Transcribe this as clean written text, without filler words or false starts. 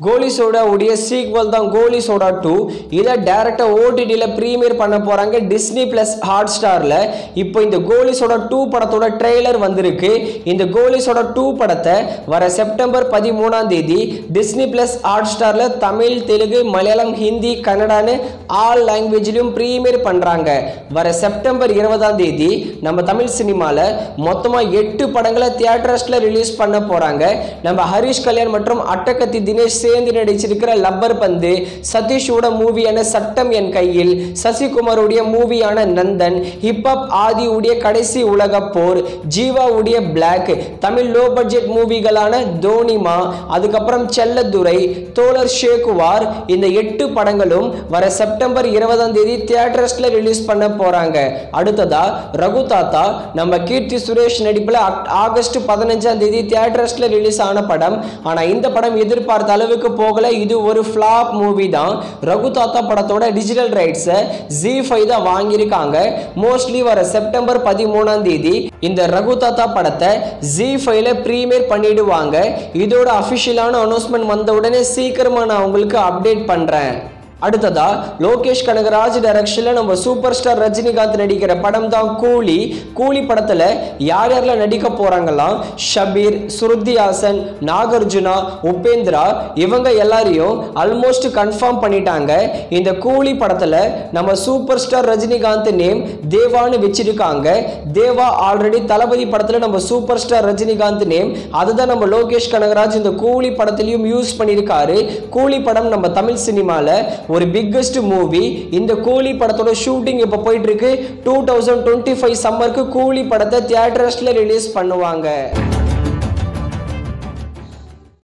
கோலி soda உடைய sequel தான் கோலி soda 2. இதை டைரக்டா ஓடிடில பிரீமியர் பண்ண போறாங்க டிஸ்னி பிளஸ் ஹாட் ஸ்டார்ல. இப்போ இந்த கோலி சோடா 2 படத்தோட ட்ரெய்லர் வந்திருக்கு. இந்த கோலி சோடா 2 படத்தை வர செப்டம்பர் 13ஆம் தேதி டிஸ்னி பிளஸ் ஹாட் ஸ்டார்ல தமிழ், தெலுங்கு, மலையாளம், ஹிந்தி, கன்னடான்னு ஆல் லாங்குவேஜ்லயும் பிரீமியர் பண்றாங்க. வர செப்டம்பர் 20ஆம் தேதி நம்ம தமிழ் சினிமால மொத்தமா 8 படங்களை தியேட்டர்ஸ்ல ரிலீஸ் பண்ண போறாங்க. நம்ம ஹரிஷ் கல்யாண் மற்றும் அட்டகத்தி தினேஷ் சேர்ந்து நடிச்சிருக்கிற லப்பர் பந்து, சதீஷோட மூவியான சட்டம் என் கையில், சசிகுமாரோடைய மூவியான நந்தன், ஹிப்ஹாப் ஆதி உடைய கடைசி உலக போர், ஜீவா உடைய பிளாக், தமிழ் லோ பட்ஜெட் மூவிகளான தோனிமா, அதுக்கப்புறம் செல்லதுரை, தோழர் ஷேகுவார், இந்த 8 படங்களும் வர செப்டம்பர் 20ஆம் தேதி தியேட்டர்ஸ்ல ரிலீஸ் பண்ண போறாங்க. அடுத்ததா ரகு தாத்தா நம்ம கீர்த்தி சுரேஷ் நடிப்புல ஆகஸ்ட் 15ஆம் தேதி தியேட்டர்ஸ்ல ரிலீஸ் ஆன படம். ஆனா இந்த படம் எதிர்பார்த்த அளவுக்கு போகல. இது ஒரு ஃபிளாப் மூவி தான். ரகு தாத்தா படத்தோட டிஜிட்டல் ரைட்ஸ் ZEE5 தான் வாங்கியிருக்காங்க. மோஸ்ட்லி வர செப்டம்பர் 13ஆம் தேதி இந்த ரகு தாத்தா படத்தை ZEE5ல பிரீமியர் பண்ணிடுவாங்க. இதோட அபிஷியலான அனௌன்ஸ்மெண்ட் வந்த உடனே சீக்கிரமா நான் உங்களுக்கு அப்டேட் பண்றேன். அடுத்ததா லோகேஷ் கனகராஜ் டைரக்ஷன்ல நம்ம சூப்பர் ஸ்டார் ரஜினிகாந்த் நடிக்கிற படம் தான் கூலி. கூலி படத்துல யார் யாரெல்லாம் நடிக்க போறாங்கலாம், ஷபீர், ஸ்ருதி ஹாசன், நாகார்ஜுனா, உபேந்திரா, இவங்க எல்லாரையும் ஆல்மோஸ்ட் கன்ஃபார்ம் பண்ணிட்டாங்க. இந்த கூலி படத்துல நம்ம சூப்பர் ஸ்டார் ரஜினிகாந்த் நேம் தேவான்னு வச்சிருக்காங்க. தேவா ஆல்ரெடி தளபதி படத்துல நம்ம சூப்பர் ஸ்டார் ரஜினிகாந்த் நேம், அதுதான் நம்ம லோகேஷ் கனகராஜ் இந்த கூலி படத்திலையும் யூஸ் பண்ணியிருக்காரு. கூலி படம் நம்ம தமிழ் சினிமால ஒரு பிக்கெஸ்ட் மூவி. இந்த கூலி படத்தோட ஷூட்டிங் இப்ப போயிட்டு இருக்கு. 2025 சம்மருக்கு கூலி படத்தை தியேட்டர்ஸ்ல ரிலீஸ் பண்ணுவாங்க.